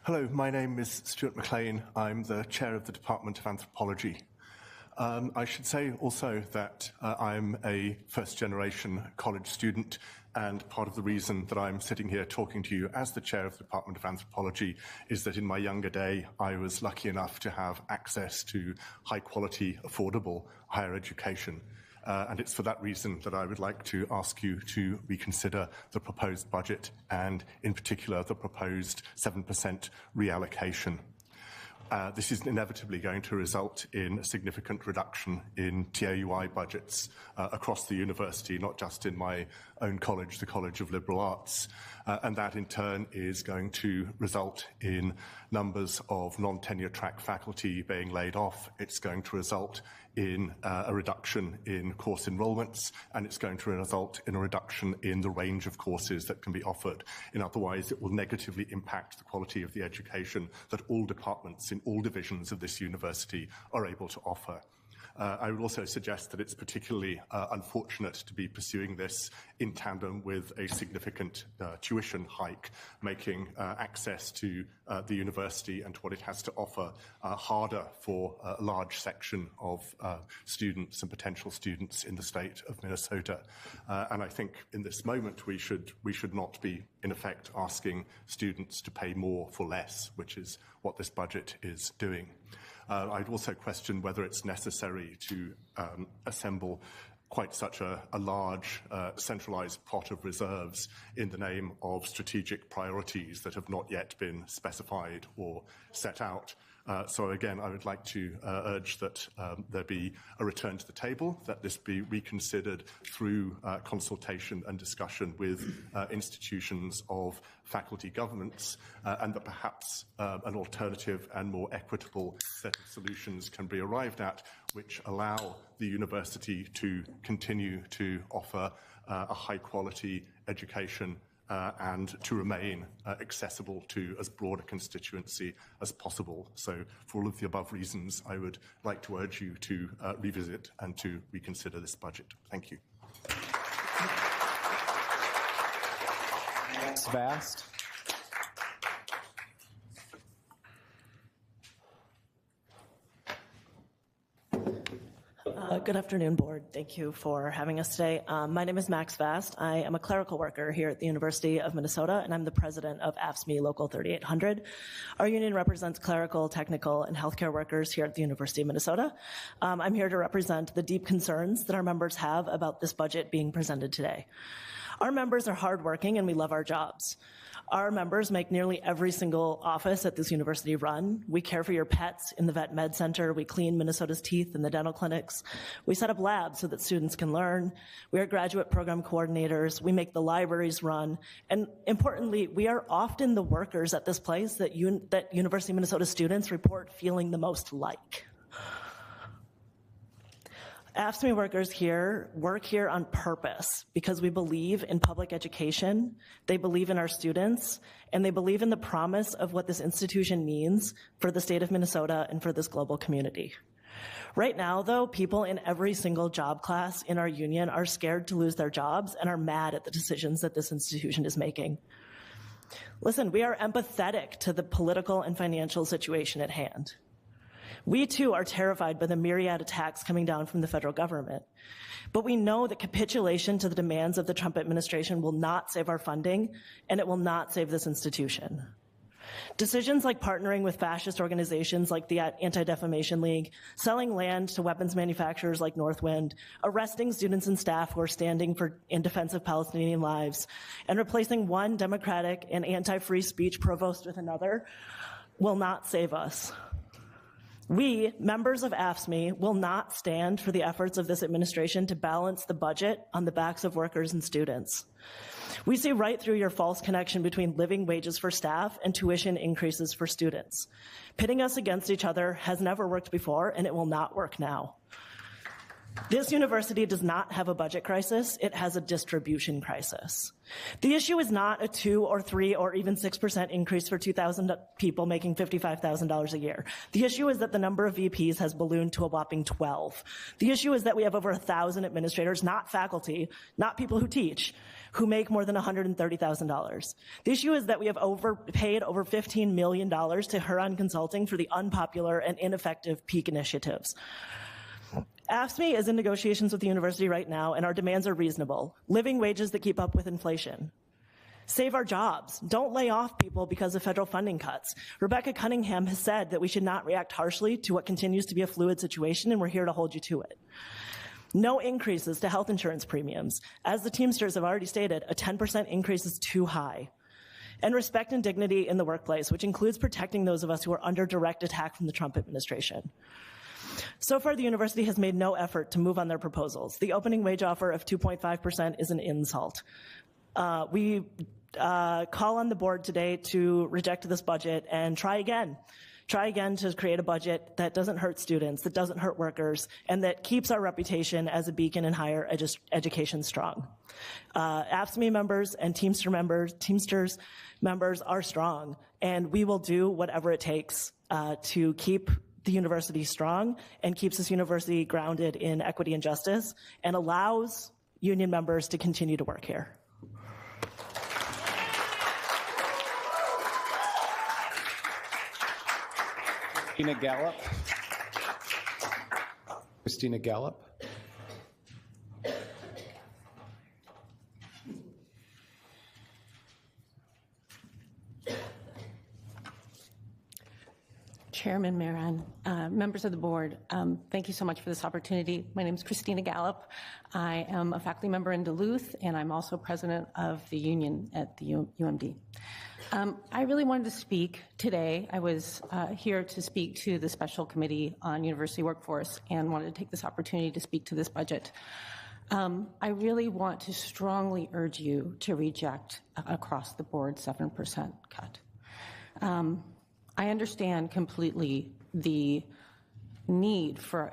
Hello, my name is Stuart Mlan. I'm the chair of the Department of Anthropology. I should say also that I'm a first-generation college student, and part of the reason that I'm sitting here talking to you as the chair of the Department of Anthropology is that in my younger day, I was lucky enough to have access to high-quality, affordable higher education. And it's for that reason that I would like to ask you to reconsider the proposed budget and, in particular, the proposed 7% reallocation. This is inevitably going to result in a significant reduction in TAUI budgets across the university, not just in my own college, the College of Liberal Arts. And that in turn is going to result in numbers of non-tenure track faculty being laid off. It's going to result in a reduction in course enrollments, and it's going to result in a reduction in the range of courses that can be offered. In other words, it will negatively impact the quality of the education that all departments in all divisions of this university are able to offer. I would also suggest that it's particularly unfortunate to be pursuing this in tandem with a significant tuition hike, making access to the university and what it has to offer harder for a large section of students and potential students in the state of Minnesota. And I think in this moment we should not be, in effect, asking students to pay more for less, which is what this budget is doing. I'd also question whether it's necessary to assemble quite such a large centralized pot of reserves in the name of strategic priorities that have not yet been specified or set out. So again, I would like to urge that there be a return to the table, that this be reconsidered through consultation and discussion with institutions of faculty governments, and that perhaps an alternative and more equitable set of solutions can be arrived at, which allow the university to continue to offer a high-quality education and to remain accessible to as broad a constituency as possible. So for all of the above reasons, I would like to urge you to revisit and to reconsider this budget. Thank you. Max Vast. Good afternoon, Board. Thank you for having us today. My name is Max Vast. I am a clerical worker here at the University of Minnesota, and I'm the president of AFSCME Local 3800. Our union represents clerical, technical, and healthcare workers here at the University of Minnesota. I'm here to represent the deep concerns that our members have about this budget being presented today. Our members are hardworking, and we love our jobs. Our members make nearly every single office at this university run. We care for your pets in the Vet Med Center. We clean Minnesota's teeth in the dental clinics. We set up labs so that students can learn. We are graduate program coordinators. We make the libraries run. And importantly, we are often the workers at this place that University of Minnesota students report feeling the most like. AFSCME workers here work here on purpose because we believe in public education, they believe in our students, and they believe in the promise of what this institution means for the state of Minnesota and for this global community. Right now, though, people in every single job class in our union are scared to lose their jobs and are mad at the decisions that this institution is making. Listen, we are empathetic to the political and financial situation at hand. We, too, are terrified by the myriad attacks coming down from the federal government. But we know that capitulation to the demands of the Trump administration will not save our funding, and it will not save this institution. Decisions like partnering with fascist organizations like the Anti-Defamation League, selling land to weapons manufacturers like Northwind, arresting students and staff who are standing in defense of Palestinian lives, and replacing one democratic and anti-free speech provost with another will not save us. We, members of AFSCME, will not stand for the efforts of this administration to balance the budget on the backs of workers and students. We see right through your false connection between living wages for staff and tuition increases for students. Pitting us against each other has never worked before, and it will not work now. This university does not have a budget crisis, it has a distribution crisis. The issue is not a 2 or 3 or even 6% increase for 2,000 people making $55,000 a year. The issue is that the number of VPs has ballooned to a whopping 12. The issue is that we have over 1,000 administrators, not faculty, not people who teach, who make more than $130,000. The issue is that we have paid over $15 million to Huron Consulting for the unpopular and ineffective peak initiatives. AFSCME is in negotiations with the university right now, and our demands are reasonable. Living wages that keep up with inflation. Save our jobs. Don't lay off people because of federal funding cuts. Rebecca Cunningham has said that we should not react harshly to what continues to be a fluid situation, and we're here to hold you to it. No increases to health insurance premiums. As the Teamsters have already stated, a 10% increase is too high. And respect and dignity in the workplace, which includes protecting those of us who are under direct attack from the Trump administration. So far, the university has made no effort to move on their proposals. The opening wage offer of 2.5% is an insult. We call on the board today to reject this budget and try again. Try again to create a budget that doesn't hurt students, that doesn't hurt workers, and that keeps our reputation as a beacon in higher education strong. AFSCME members and Teamsters members are strong, and we will do whatever it takes to keep the university strong and keeps this university grounded in equity and justice and allows union members to continue to work here. Christina Gallup. Christina Gallup. Chairman Merron, members of the board, thank you so much for this opportunity. My name is Christina Gallup. I am a faculty member in Duluth, and I'm also president of the union at the UMD. I really wanted to speak today. I was here to speak to the Special Committee on University Workforce and wanted to take this opportunity to speak to this budget. I really want to strongly urge you to reject across the board 7% cut. I understand completely the need for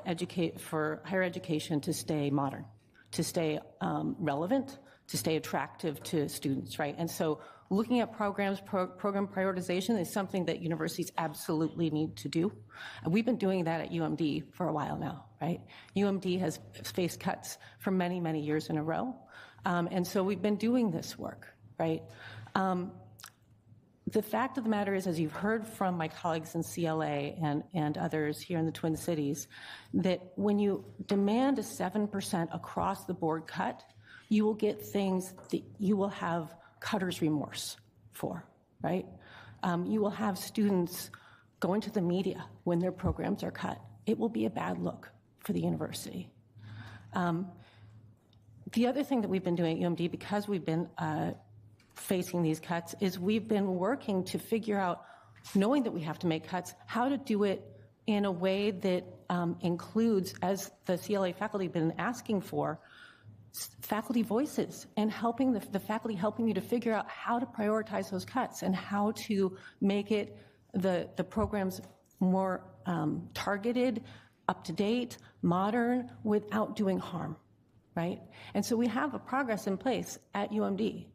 higher education to stay modern, to stay relevant, to stay attractive to students, right? And so looking at program prioritization is something that universities absolutely need to do. And we've been doing that at UMD for a while now, right? UMD has faced cuts for many, many years in a row. And so we've been doing this work, right? The fact of the matter is, as you've heard from my colleagues in CLA and others here in the Twin Cities, that when you demand a 7% across the board cut, you will get things that you will have cutter's remorse for, right? You will have students going to the media when their programs are cut. It will be a bad look for the university. The other thing that we've been doing at UMD, because we've been facing these cuts, is we've been working to figure out, knowing that we have to make cuts, how to do it in a way that includes, as the CLA faculty have been asking for, faculty voices and helping the faculty helping you to figure out how to prioritize those cuts and how to make it the programs more targeted, up-to-date, modern, without doing harm, right? And so we have a progress in place at UMD.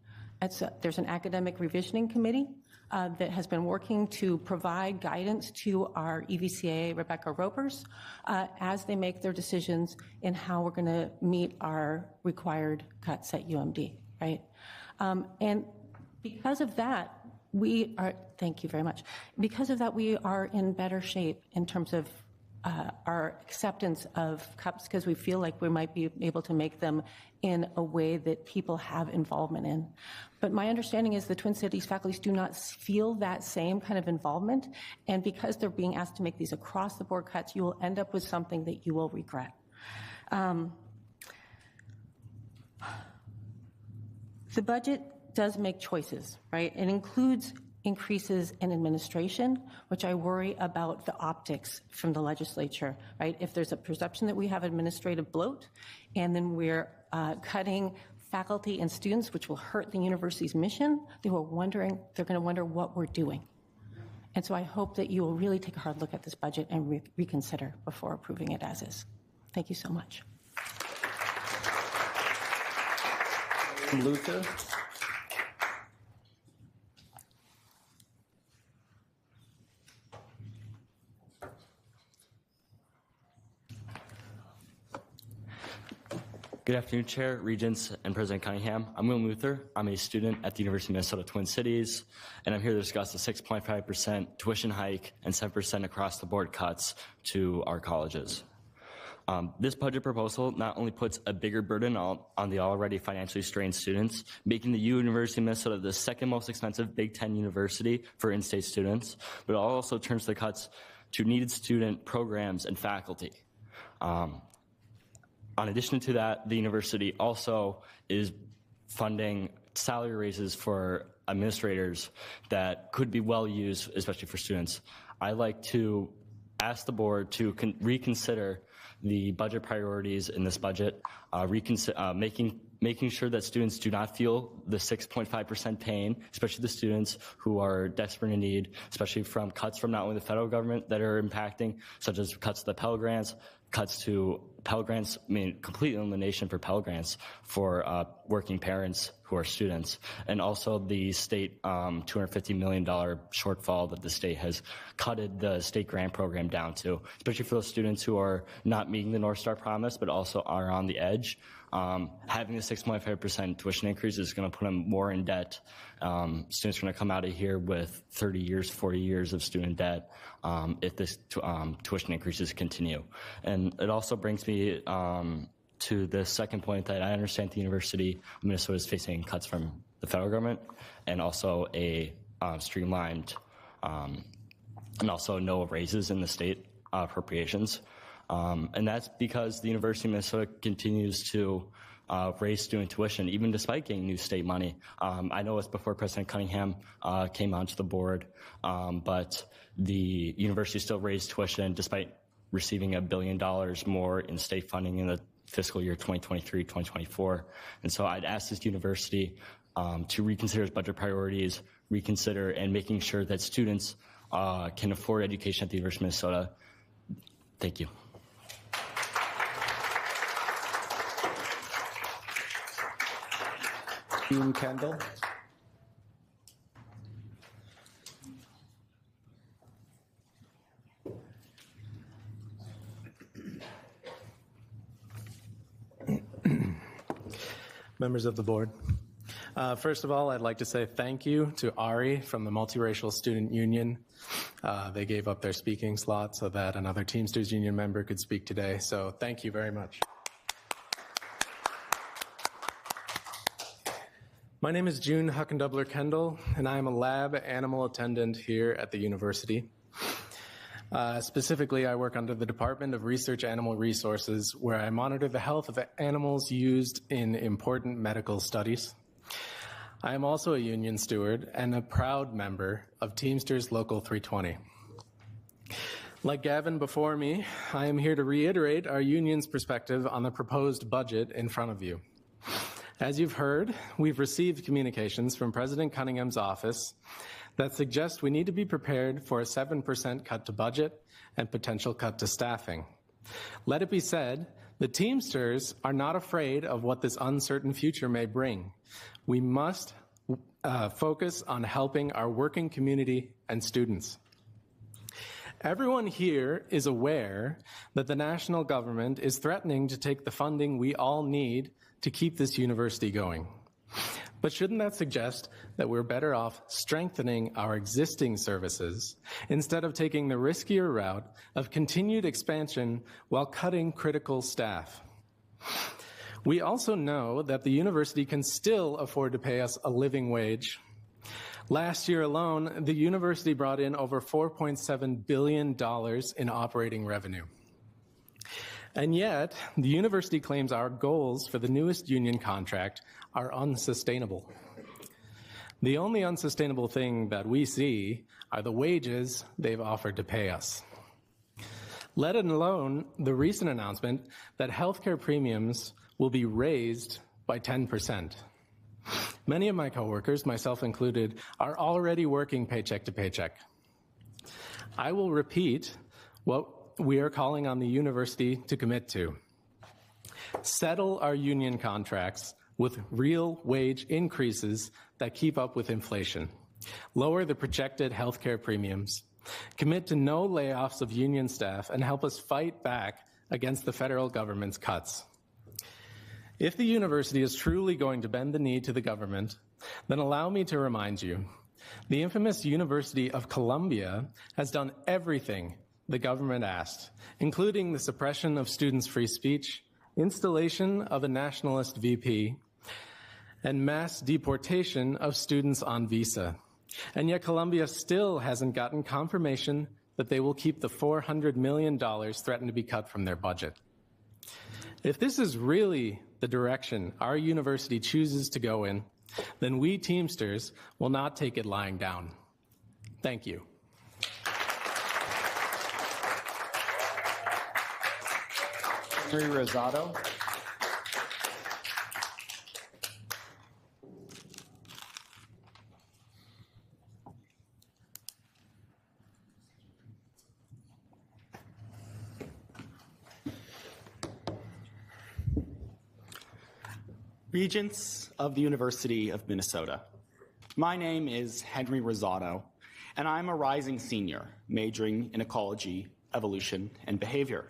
There's an academic revisioning committee that has been working to provide guidance to our EVCA Rebecca Ropers as they make their decisions in how we're going to meet our required cuts at UMD, right? And because of that, thank you very much. Because of that, we are in better shape in terms of our acceptance of cuts, because we feel like we might be able to make them in a way that people have involvement in. But my understanding is the Twin Cities faculties do not feel that same kind of involvement, and because they're being asked to make these across-the-board cuts, you will end up with something that you will regret. The budget does make choices, right? It includes increases in administration, which I worry about the optics from the legislature, right? If there's a perception that we have administrative bloat, and then we're cutting faculty and students, which will hurt the university's mission, they're going to wonder what we're doing. And so I hope that you will really take a hard look at this budget and reconsider before approving it as is. Thank you so much. Luther. Good afternoon, Chair, Regents, and President Cunningham. I'm Will Luther. I'm a student at the University of Minnesota Twin Cities, and I'm here to discuss the 6.5% tuition hike and 7% across-the-board cuts to our colleges. This budget proposal not only puts a bigger burden on the already financially strained students, making the University of Minnesota the second most expensive Big Ten university for in-state students, but it also turns the cuts to needed student programs and faculty. In addition to that, the university also is funding salary raises for administrators that could be well used, especially for students. I'd like to ask the board to reconsider the budget priorities in this budget, making sure that students do not feel the 6.5% pain, especially the students who are desperate in need, especially from cuts from not only the federal government that are impacting, such as cuts to the Pell Grants, complete elimination for Pell Grants for working parents who are students, and also the state $250 million shortfall that the state has cutted the state grant program down to, especially for those students who are not meeting the North Star promise, but also are on the edge. Having a 6.5% tuition increase is going to put them more in debt. Students are going to come out of here with 30 years, 40 years of student debt if this tuition increases continue. And it also brings me to the second point that I understand the University of Minnesota is facing cuts from the federal government and also a streamlined and also no raises in the state appropriations. And that's because the University of Minnesota continues to raise student tuition, even despite getting new state money. I know it's before President Cunningham came onto the board, but the university still raised tuition despite receiving $1 billion more in state funding in the fiscal year 2023-2024. And so I'd ask this university to reconsider its budget priorities, reconsider and making sure that students can afford education at the University of Minnesota. Thank you. Kendall. Members of the board. First of all, I'd like to say thank you to Ari from the Multiracial Student Union. They gave up their speaking slot so that another Teamsters Union member could speak today, so thank you very much. My name is June Huckabler Kendall, and I am a lab animal attendant here at the university. Specifically, I work under the Department of Research Animal Resources, where I monitor the health of animals used in important medical studies. I am also a union steward and a proud member of Teamsters Local 320. Like Gavin before me, I am here to reiterate our union's perspective on the proposed budget in front of you. As you've heard, we've received communications from President Cunningham's office that suggest we need to be prepared for a 7% cut to budget and potential cut to staffing. Let it be said, the Teamsters are not afraid of what this uncertain future may bring. We must focus on helping our working community and students. Everyone here is aware that the national government is threatening to take the funding we all need to keep this university going. But shouldn't that suggest that we're better off strengthening our existing services instead of taking the riskier route of continued expansion while cutting critical staff? We also know that the university can still afford to pay us a living wage. Last year alone, the university brought in over $4.7 billion in operating revenue. And yet, the university claims our goals for the newest union contract are unsustainable. The only unsustainable thing that we see are the wages they've offered to pay us. Let alone the recent announcement that healthcare premiums will be raised by 10%. Many of my coworkers, myself included, are already working paycheck to paycheck. I will repeat what we are calling on the university to commit to. Settle our union contracts with real wage increases that keep up with inflation, lower the projected healthcare premiums, commit to no layoffs of union staff, and help us fight back against the federal government's cuts. If the university is truly going to bend the knee to the government, then allow me to remind you, the infamous University of Columbia has done everything the government asked, including the suppression of students' free speech, installation of a nationalist VP, and mass deportation of students on visa. And yet Columbia still hasn't gotten confirmation that they will keep the $400 million threatened to be cut from their budget. If this is really the direction our university chooses to go in, then we Teamsters will not take it lying down. Thank you. Rosanado. Regents of the University of Minnesota. My name is Henry Rosanado, and I'm a rising senior majoring in ecology, evolution, and behavior.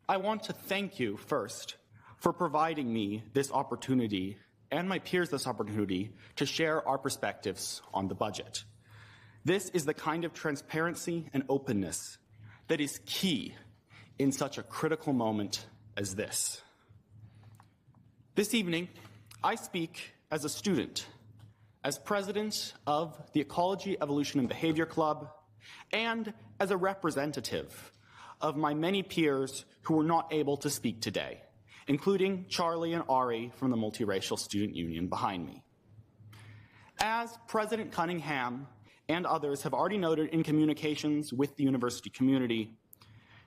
I want to thank you first for providing me this opportunity and my peers this opportunity to share our perspectives on the budget. This is the kind of transparency and openness that is key in such a critical moment as this. This evening, I speak as a student, as president of the Ecology, Evolution, and Behavior Club, and as a representative of my many peers who were not able to speak today, including Charlie and Ari from the Multiracial Student Union behind me. As President Cunningham and others have already noted in communications with the university community,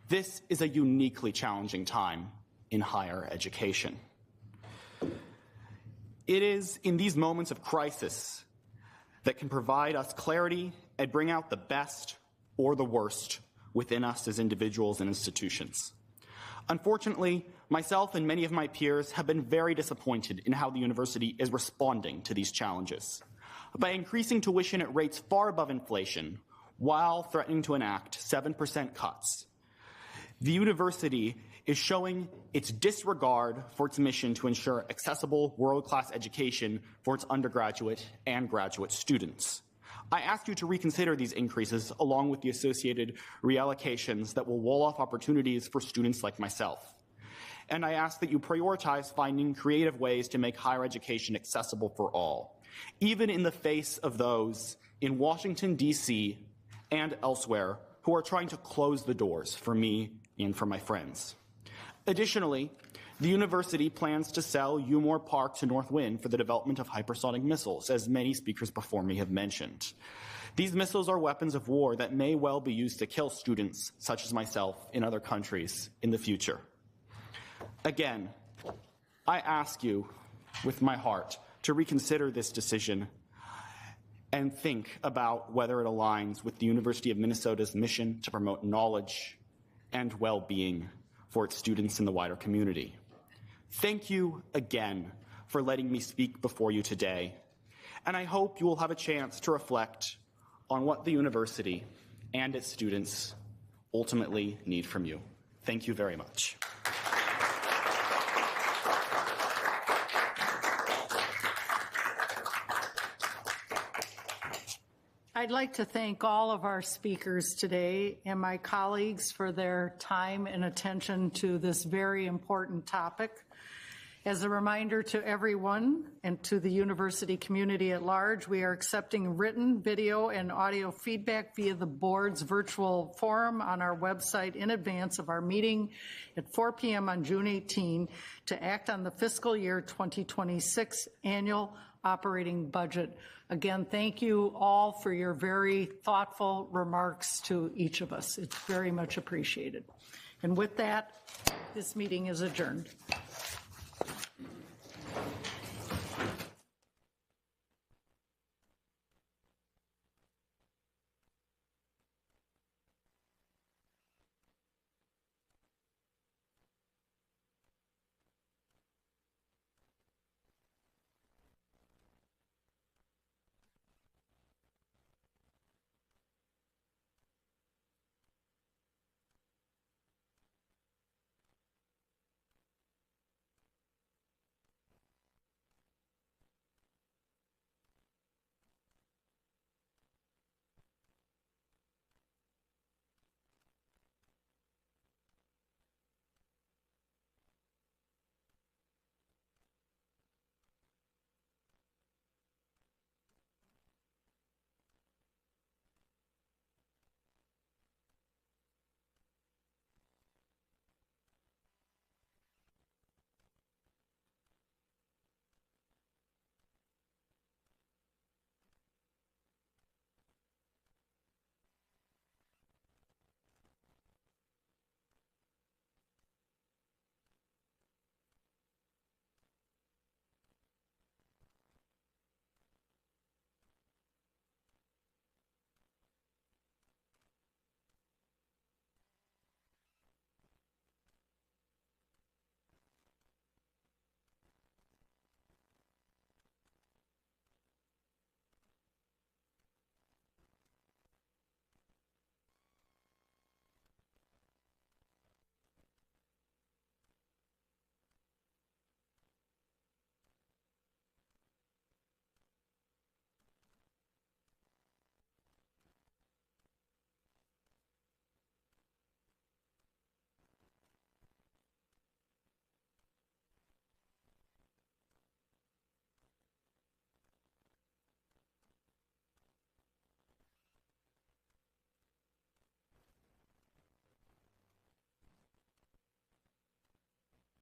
this is a uniquely challenging time in higher education. It is in these moments of crisis that can provide us clarity and bring out the best or the worst within us as individuals and institutions. Unfortunately, myself and many of my peers have been very disappointed in how the university is responding to these challenges. By increasing tuition at rates far above inflation, while threatening to enact 7% cuts, the university is showing its disregard for its mission to ensure accessible, world-class education for its undergraduate and graduate students. I ask you to reconsider these increases along with the associated reallocations that will wall off opportunities for students like myself. And I ask that you prioritize finding creative ways to make higher education accessible for all, even in the face of those in Washington, D.C. and elsewhere who are trying to close the doors for me and for my friends. Additionally, the university plans to sell Umore Park to Northwind for the development of hypersonic missiles, as many speakers before me have mentioned. These missiles are weapons of war that may well be used to kill students, such as myself, in other countries in the future. Again, I ask you, with my heart, to reconsider this decision and think about whether it aligns with the University of Minnesota's mission to promote knowledge and well-being for its students in the wider community. Thank you again for letting me speak before you today, and I hope you will have a chance to reflect on what the university and its students ultimately need from you. Thank you very much. I'd like to thank all of our speakers today and my colleagues for their time and attention to this very important topic. As a reminder to everyone and to the university community at large, we are accepting written, video, and audio feedback via the board's virtual forum on our website in advance of our meeting at 4 p.m. on June 18 to act on the fiscal year 2026 annual operating budget. Again, thank you all for your very thoughtful remarks to each of us. It's very much appreciated. And with that, this meeting is adjourned.